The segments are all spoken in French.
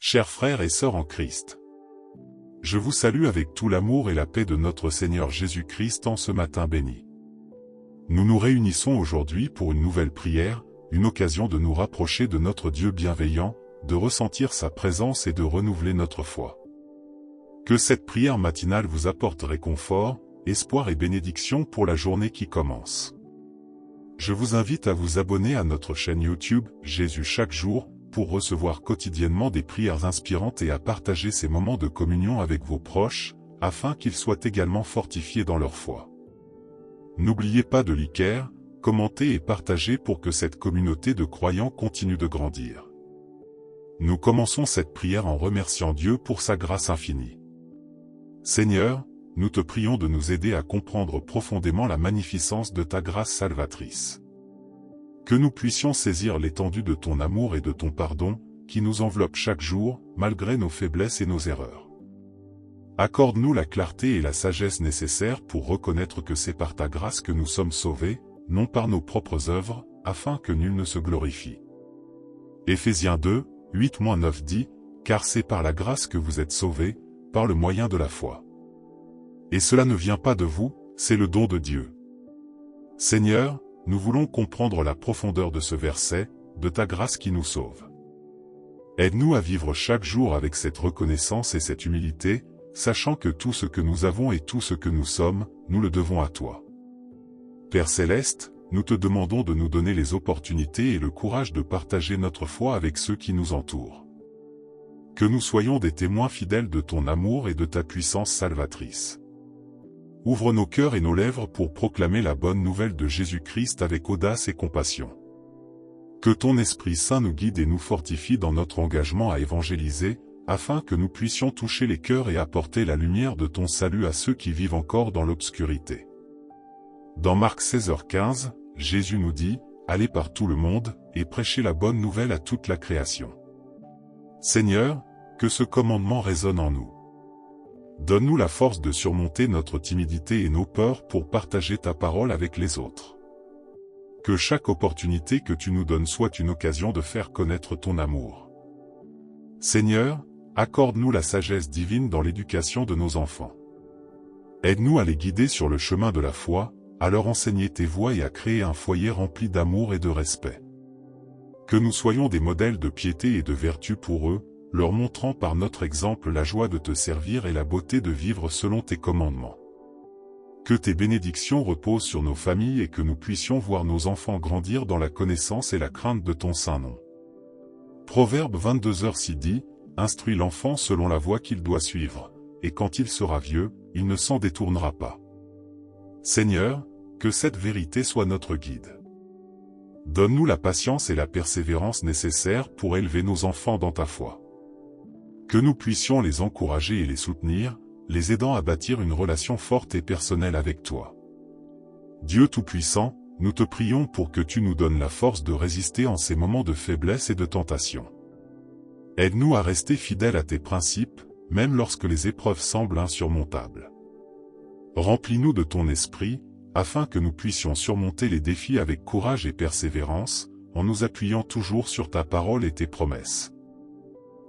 Chers frères et sœurs en Christ, je vous salue avec tout l'amour et la paix de notre Seigneur Jésus-Christ en ce matin béni. Nous nous réunissons aujourd'hui pour une nouvelle prière, une occasion de nous rapprocher de notre Dieu bienveillant, de ressentir sa présence et de renouveler notre foi. Que cette prière matinale vous apporte réconfort, espoir et bénédiction pour la journée qui commence. Je vous invite à vous abonner à notre chaîne YouTube Jésus chaque jour, pour recevoir quotidiennement des prières inspirantes et à partager ces moments de communion avec vos proches, afin qu'ils soient également fortifiés dans leur foi. N'oubliez pas de liker, commenter et partager pour que cette communauté de croyants continue de grandir. Nous commençons cette prière en remerciant Dieu pour sa grâce infinie. Seigneur, nous te prions de nous aider à comprendre profondément la magnificence de ta grâce salvatrice. Que nous puissions saisir l'étendue de ton amour et de ton pardon, qui nous enveloppe chaque jour, malgré nos faiblesses et nos erreurs. Accorde-nous la clarté et la sagesse nécessaires pour reconnaître que c'est par ta grâce que nous sommes sauvés, non par nos propres œuvres, afin que nul ne se glorifie. Éphésiens 2, 8-9 dit, « Car c'est par la grâce que vous êtes sauvés, par le moyen de la foi. Et cela ne vient pas de vous, c'est le don de Dieu. » Seigneur, nous voulons comprendre la profondeur de ce verset, de ta grâce qui nous sauve. Aide-nous à vivre chaque jour avec cette reconnaissance et cette humilité, sachant que tout ce que nous avons et tout ce que nous sommes, nous le devons à toi. Père Céleste, nous te demandons de nous donner les opportunités et le courage de partager notre foi avec ceux qui nous entourent. Que nous soyons des témoins fidèles de ton amour et de ta puissance salvatrice. Ouvre nos cœurs et nos lèvres pour proclamer la bonne nouvelle de Jésus-Christ avec audace et compassion. Que ton Esprit Saint nous guide et nous fortifie dans notre engagement à évangéliser, afin que nous puissions toucher les cœurs et apporter la lumière de ton salut à ceux qui vivent encore dans l'obscurité. Dans Marc 16h15, Jésus nous dit, « Allez par tout le monde, et prêchez la bonne nouvelle à toute la création. » Seigneur, que ce commandement résonne en nous. Donne-nous la force de surmonter notre timidité et nos peurs pour partager ta parole avec les autres. Que chaque opportunité que tu nous donnes soit une occasion de faire connaître ton amour. Seigneur, accorde-nous la sagesse divine dans l'éducation de nos enfants. Aide-nous à les guider sur le chemin de la foi, à leur enseigner tes voies et à créer un foyer rempli d'amour et de respect. Que nous soyons des modèles de piété et de vertu pour eux, leur montrant par notre exemple la joie de te servir et la beauté de vivre selon tes commandements. Que tes bénédictions reposent sur nos familles et que nous puissions voir nos enfants grandir dans la connaissance et la crainte de ton saint nom. Proverbe 22h6 dit, « Instruis l'enfant selon la voie qu'il doit suivre, et quand il sera vieux, il ne s'en détournera pas. » Seigneur, que cette vérité soit notre guide. Donne-nous la patience et la persévérance nécessaires pour élever nos enfants dans ta foi. Que nous puissions les encourager et les soutenir, les aidant à bâtir une relation forte et personnelle avec toi. Dieu Tout-Puissant, nous te prions pour que tu nous donnes la force de résister en ces moments de faiblesse et de tentation. Aide-nous à rester fidèles à tes principes, même lorsque les épreuves semblent insurmontables. Remplis-nous de ton esprit, afin que nous puissions surmonter les défis avec courage et persévérance, en nous appuyant toujours sur ta parole et tes promesses.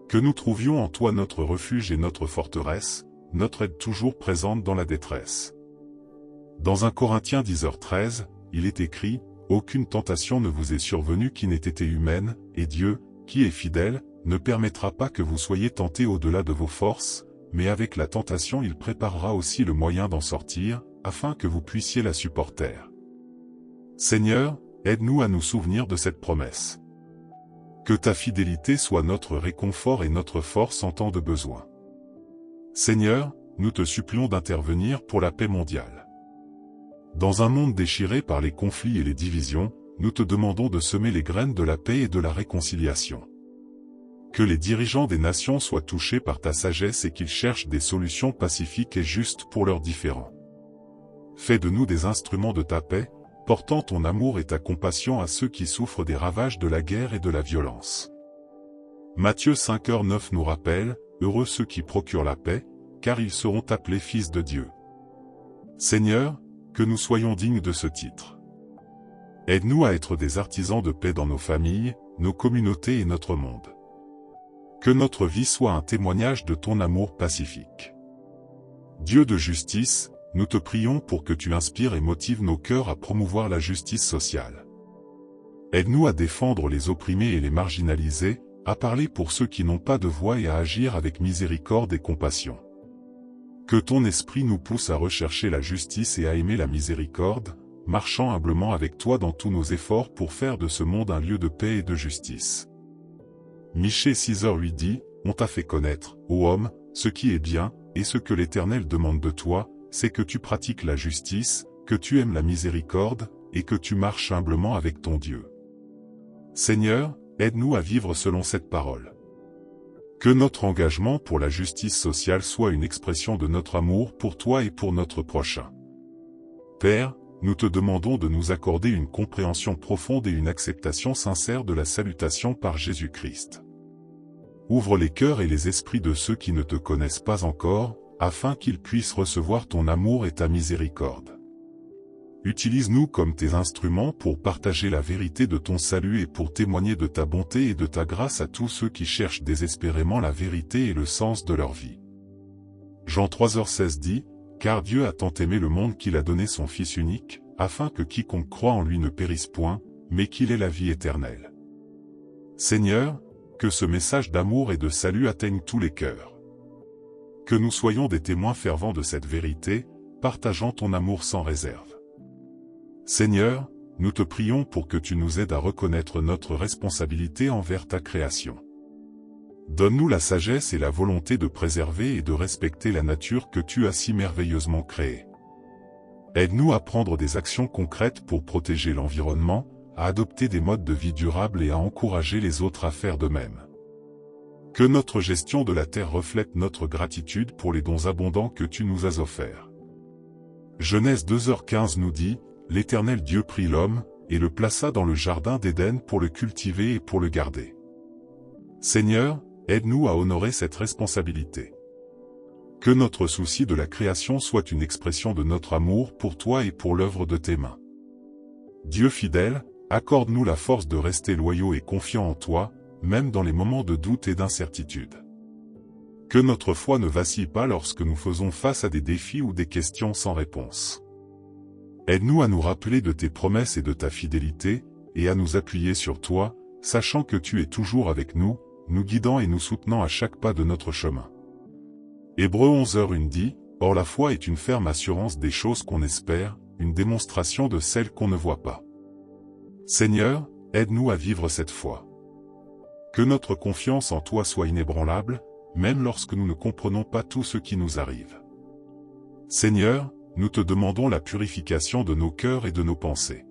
Que nous trouvions en toi notre refuge et notre forteresse, notre aide toujours présente dans la détresse. Dans 1 Corinthiens 10h13, il est écrit, « Aucune tentation ne vous est survenue qui n'ait été humaine, et Dieu, qui est fidèle, ne permettra pas que vous soyez tentés au-delà de vos forces, mais avec la tentation il préparera aussi le moyen d'en sortir, afin que vous puissiez la supporter. » Seigneur, aide-nous à nous souvenir de cette promesse. Que ta fidélité soit notre réconfort et notre force en temps de besoin. Seigneur, nous te supplions d'intervenir pour la paix mondiale. Dans un monde déchiré par les conflits et les divisions, nous te demandons de semer les graines de la paix et de la réconciliation. Que les dirigeants des nations soient touchés par ta sagesse et qu'ils cherchent des solutions pacifiques et justes pour leurs différends. Fais de nous des instruments de ta paix, portant ton amour et ta compassion à ceux qui souffrent des ravages de la guerre et de la violence. Matthieu 5h9 nous rappelle, « Heureux ceux qui procurent la paix, car ils seront appelés fils de Dieu. » Seigneur, que nous soyons dignes de ce titre. Aide-nous à être des artisans de paix dans nos familles, nos communautés et notre monde. Que notre vie soit un témoignage de ton amour pacifique. Dieu de justice, nous te prions pour que tu inspires et motives nos cœurs à promouvoir la justice sociale. Aide-nous à défendre les opprimés et les marginalisés, à parler pour ceux qui n'ont pas de voix et à agir avec miséricorde et compassion. Que ton esprit nous pousse à rechercher la justice et à aimer la miséricorde, marchant humblement avec toi dans tous nos efforts pour faire de ce monde un lieu de paix et de justice. Michée 6h8 dit, on t'a fait connaître, ô homme, ce qui est bien, et ce que l'Éternel demande de toi, c'est que tu pratiques la justice, que tu aimes la miséricorde, et que tu marches humblement avec ton Dieu. Seigneur, aide-nous à vivre selon cette parole. Que notre engagement pour la justice sociale soit une expression de notre amour pour toi et pour notre prochain. Père, nous te demandons de nous accorder une compréhension profonde et une acceptation sincère de la salutation par Jésus-Christ. Ouvre les cœurs et les esprits de ceux qui ne te connaissent pas encore, afin qu'ils puissent recevoir ton amour et ta miséricorde. Utilise-nous comme tes instruments pour partager la vérité de ton salut et pour témoigner de ta bonté et de ta grâce à tous ceux qui cherchent désespérément la vérité et le sens de leur vie. Jean 3h16 dit, « Car Dieu a tant aimé le monde qu'il a donné son Fils unique, afin que quiconque croit en lui ne périsse point, mais qu'il ait la vie éternelle. » Seigneur, que ce message d'amour et de salut atteigne tous les cœurs. Que nous soyons des témoins fervents de cette vérité, partageant ton amour sans réserve. Seigneur, nous te prions pour que tu nous aides à reconnaître notre responsabilité envers ta création. Donne-nous la sagesse et la volonté de préserver et de respecter la nature que tu as si merveilleusement créée. Aide-nous à prendre des actions concrètes pour protéger l'environnement, à adopter des modes de vie durables et à encourager les autres à faire de même. Que notre gestion de la terre reflète notre gratitude pour les dons abondants que tu nous as offerts. Genèse 2h15 nous dit, « L'Éternel Dieu prit l'homme, et le plaça dans le jardin d'Éden pour le cultiver et pour le garder. » Seigneur, aide-nous à honorer cette responsabilité. Que notre souci de la création soit une expression de notre amour pour toi et pour l'œuvre de tes mains. Dieu fidèle, accorde-nous la force de rester loyaux et confiants en toi, même dans les moments de doute et d'incertitude. Que notre foi ne vacille pas lorsque nous faisons face à des défis ou des questions sans réponse. Aide-nous à nous rappeler de tes promesses et de ta fidélité, et à nous appuyer sur toi, sachant que tu es toujours avec nous, nous guidant et nous soutenant à chaque pas de notre chemin. Hébreux 11h1 dit, « Or la foi est une ferme assurance des choses qu'on espère, une démonstration de celles qu'on ne voit pas. » Seigneur, aide-nous à vivre cette foi. Que notre confiance en toi soit inébranlable, même lorsque nous ne comprenons pas tout ce qui nous arrive. Seigneur, nous te demandons la purification de nos cœurs et de nos pensées.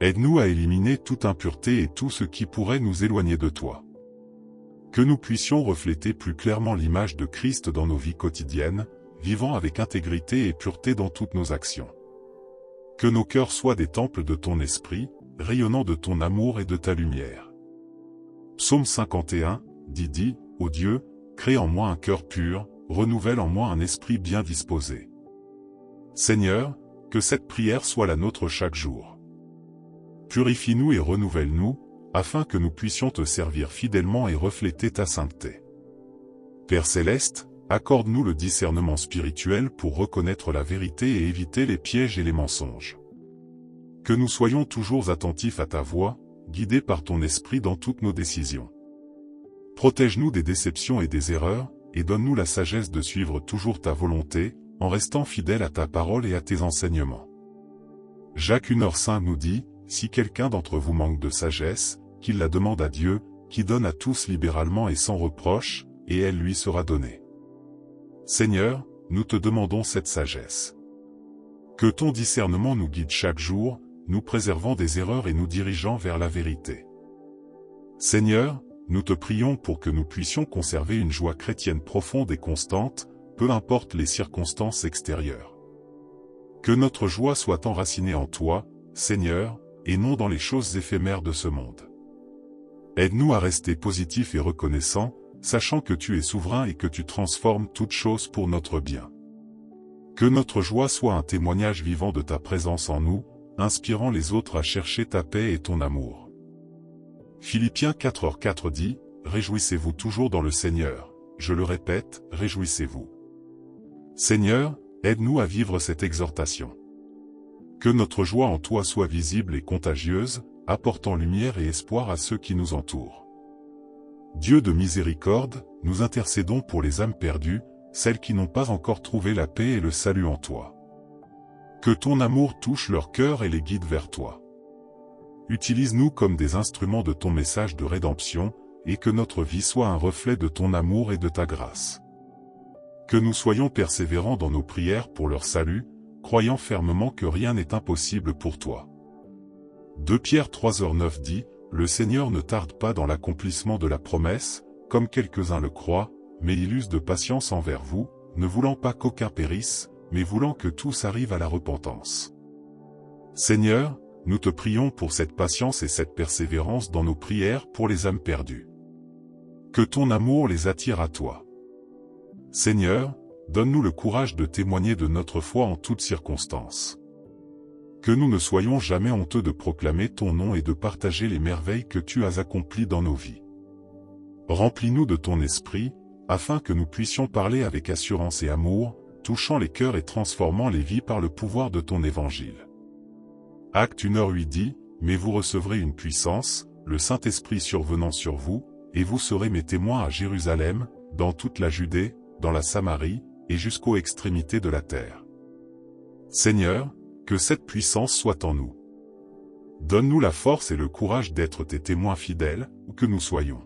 Aide-nous à éliminer toute impureté et tout ce qui pourrait nous éloigner de toi. Que nous puissions refléter plus clairement l'image de Christ dans nos vies quotidiennes, vivant avec intégrité et pureté dans toutes nos actions. Que nos cœurs soient des temples de ton esprit, rayonnant de ton amour et de ta lumière. Psaume 51, dit, « Ô Dieu, crée en moi un cœur pur, renouvelle en moi un esprit bien disposé. » Seigneur, que cette prière soit la nôtre chaque jour. Purifie-nous et renouvelle-nous, afin que nous puissions te servir fidèlement et refléter ta sainteté. Père céleste, accorde-nous le discernement spirituel pour reconnaître la vérité et éviter les pièges et les mensonges. Que nous soyons toujours attentifs à ta voix, guidés par ton esprit dans toutes nos décisions. Protège-nous des déceptions et des erreurs, et donne-nous la sagesse de suivre toujours ta volonté, en restant fidèle à ta parole et à tes enseignements. Jacques 1h5 nous dit, « Si quelqu'un d'entre vous manque de sagesse, qu'il la demande à Dieu, qui donne à tous libéralement et sans reproche, et elle lui sera donnée. » Seigneur, nous te demandons cette sagesse. Que ton discernement nous guide chaque jour, nous préservant des erreurs et nous dirigeant vers la vérité. Seigneur, nous te prions pour que nous puissions conserver une joie chrétienne profonde et constante, peu importe les circonstances extérieures. Que notre joie soit enracinée en toi, Seigneur, et non dans les choses éphémères de ce monde. Aide-nous à rester positifs et reconnaissants, sachant que tu es souverain et que tu transformes toutes choses pour notre bien. Que notre joie soit un témoignage vivant de ta présence en nous, inspirant les autres à chercher ta paix et ton amour. Philippiens 4h4 dit, « réjouissez-vous toujours dans le Seigneur. Je le répète, réjouissez-vous. Seigneur, aide-nous à vivre cette exhortation. Que notre joie en toi soit visible et contagieuse, apportant lumière et espoir à ceux qui nous entourent. Dieu de miséricorde, nous intercédons pour les âmes perdues, celles qui n'ont pas encore trouvé la paix et le salut en toi. Que ton amour touche leur cœur et les guide vers toi. Utilise-nous comme des instruments de ton message de rédemption, et que notre vie soit un reflet de ton amour et de ta grâce. Que nous soyons persévérants dans nos prières pour leur salut, croyant fermement que rien n'est impossible pour toi. 2 Pierre 3h9 dit, « Le Seigneur ne tarde pas dans l'accomplissement de la promesse, comme quelques-uns le croient, mais il use de patience envers vous, ne voulant pas qu'aucun périsse, mais voulant que tous arrivent à la repentance. » Seigneur, nous te prions pour cette patience et cette persévérance dans nos prières pour les âmes perdues. Que ton amour les attire à toi. Seigneur, donne-nous le courage de témoigner de notre foi en toutes circonstances. Que nous ne soyons jamais honteux de proclamer ton nom et de partager les merveilles que tu as accomplies dans nos vies. Remplis-nous de ton esprit, afin que nous puissions parler avec assurance et amour, touchant les cœurs et transformant les vies par le pouvoir de ton évangile. Acte 1h08 dit, « Mais vous recevrez une puissance, le Saint-Esprit survenant sur vous, et vous serez mes témoins à Jérusalem, dans toute la Judée, dans la Samarie, et jusqu'aux extrémités de la terre. » Seigneur, que cette puissance soit en nous. Donne-nous la force et le courage d'être tes témoins fidèles, où que nous soyons.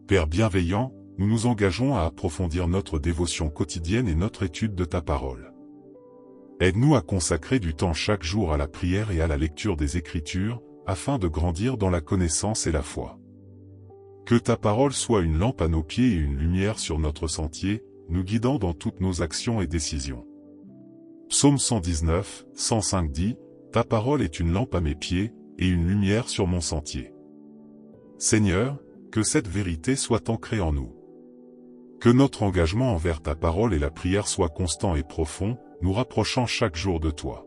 Père bienveillant, nous nous engageons à approfondir notre dévotion quotidienne et notre étude de ta parole. Aide-nous à consacrer du temps chaque jour à la prière et à la lecture des Écritures, afin de grandir dans la connaissance et la foi. Que ta parole soit une lampe à nos pieds et une lumière sur notre sentier, nous guidant dans toutes nos actions et décisions. Psaume 119, 105 dit, « Ta parole est une lampe à mes pieds, et une lumière sur mon sentier. » Seigneur, que cette vérité soit ancrée en nous. Que notre engagement envers ta parole et la prière soit constant et profond, nous rapprochant chaque jour de toi.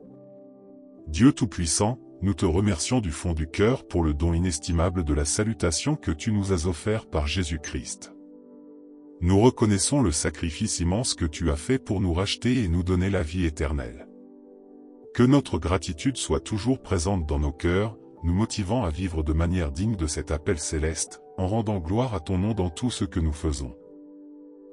Dieu Tout-Puissant, nous te remercions du fond du cœur pour le don inestimable de la salutation que tu nous as offert par Jésus-Christ. Nous reconnaissons le sacrifice immense que tu as fait pour nous racheter et nous donner la vie éternelle. Que notre gratitude soit toujours présente dans nos cœurs, nous motivant à vivre de manière digne de cet appel céleste, en rendant gloire à ton nom dans tout ce que nous faisons.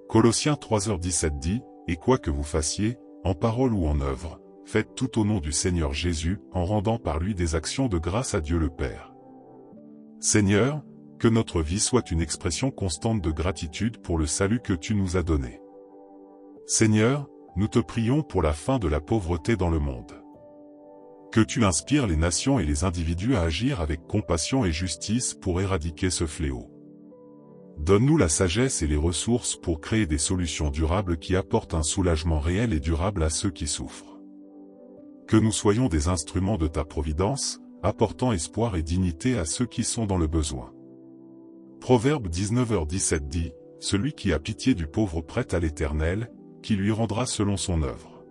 Colossiens 3h17 dit, « Et quoi que vous fassiez, en parole ou en œuvre, faites tout au nom du Seigneur Jésus, en rendant par lui des actions de grâce à Dieu le Père. » Seigneur, que notre vie soit une expression constante de gratitude pour le salut que tu nous as donné. Seigneur, nous te prions pour la fin de la pauvreté dans le monde. Que tu inspires les nations et les individus à agir avec compassion et justice pour éradiquer ce fléau. Donne-nous la sagesse et les ressources pour créer des solutions durables qui apportent un soulagement réel et durable à ceux qui souffrent. Que nous soyons des instruments de ta providence, apportant espoir et dignité à ceux qui sont dans le besoin. Proverbe 19h17 dit, « Celui qui a pitié du pauvre prête à l'Éternel, qui lui rendra selon son œuvre. »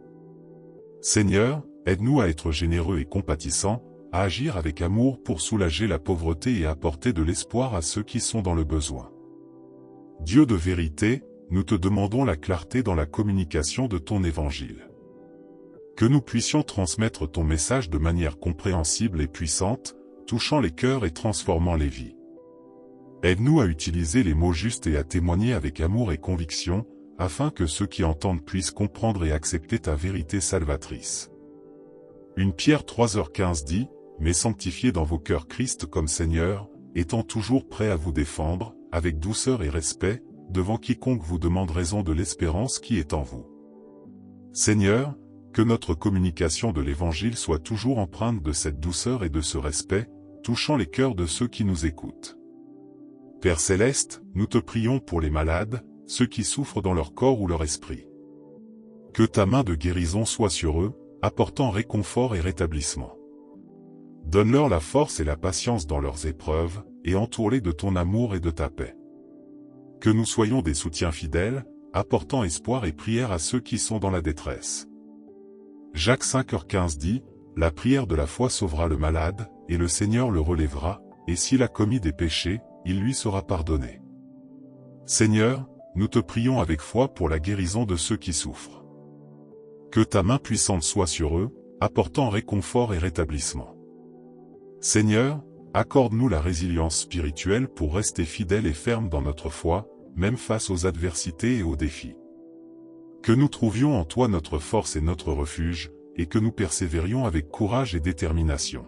Seigneur, aide-nous à être généreux et compatissants, à agir avec amour pour soulager la pauvreté et apporter de l'espoir à ceux qui sont dans le besoin. Dieu de vérité, nous te demandons la clarté dans la communication de ton évangile. Que nous puissions transmettre ton message de manière compréhensible et puissante, touchant les cœurs et transformant les vies. Aide-nous à utiliser les mots justes et à témoigner avec amour et conviction, afin que ceux qui entendent puissent comprendre et accepter ta vérité salvatrice. 1 Pierre 3h15 dit, « Mais sanctifiez dans vos cœurs Christ comme Seigneur, étant toujours prêt à vous défendre, avec douceur et respect, devant quiconque vous demande raison de l'espérance qui est en vous. » Seigneur, que notre communication de l'Évangile soit toujours empreinte de cette douceur et de ce respect, touchant les cœurs de ceux qui nous écoutent. Père Céleste, nous te prions pour les malades, ceux qui souffrent dans leur corps ou leur esprit. Que ta main de guérison soit sur eux, apportant réconfort et rétablissement. Donne-leur la force et la patience dans leurs épreuves, et entoure-les de ton amour et de ta paix. Que nous soyons des soutiens fidèles, apportant espoir et prière à ceux qui sont dans la détresse. Jacques 5h15 dit, « La prière de la foi sauvera le malade, et le Seigneur le relèvera, et s'il a commis des péchés, il lui sera pardonné. Seigneur, nous te prions avec foi pour la guérison de ceux qui souffrent. Que ta main puissante soit sur eux, apportant réconfort et rétablissement. Seigneur, accorde-nous la résilience spirituelle pour rester fidèles et fermes dans notre foi, même face aux adversités et aux défis. Que nous trouvions en toi notre force et notre refuge, et que nous persévérions avec courage et détermination.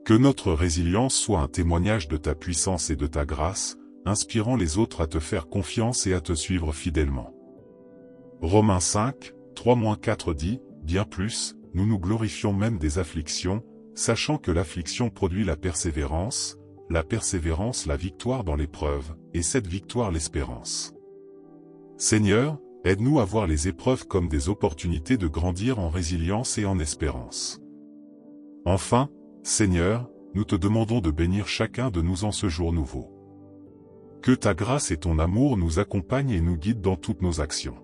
Que notre résilience soit un témoignage de ta puissance et de ta grâce, inspirant les autres à te faire confiance et à te suivre fidèlement. Romains 5, 3-4 dit, bien plus, nous nous glorifions même des afflictions, sachant que l'affliction produit la persévérance la victoire dans l'épreuve, et cette victoire l'espérance. Seigneur, aide-nous à voir les épreuves comme des opportunités de grandir en résilience et en espérance. Enfin, Seigneur, nous te demandons de bénir chacun de nous en ce jour nouveau. Que ta grâce et ton amour nous accompagnent et nous guident dans toutes nos actions.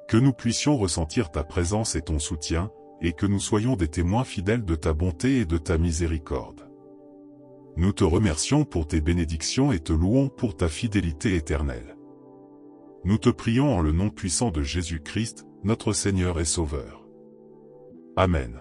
Que nous puissions ressentir ta présence et ton soutien, et que nous soyons des témoins fidèles de ta bonté et de ta miséricorde. Nous te remercions pour tes bénédictions et te louons pour ta fidélité éternelle. Nous te prions en le nom puissant de Jésus-Christ, notre Seigneur et Sauveur. Amen.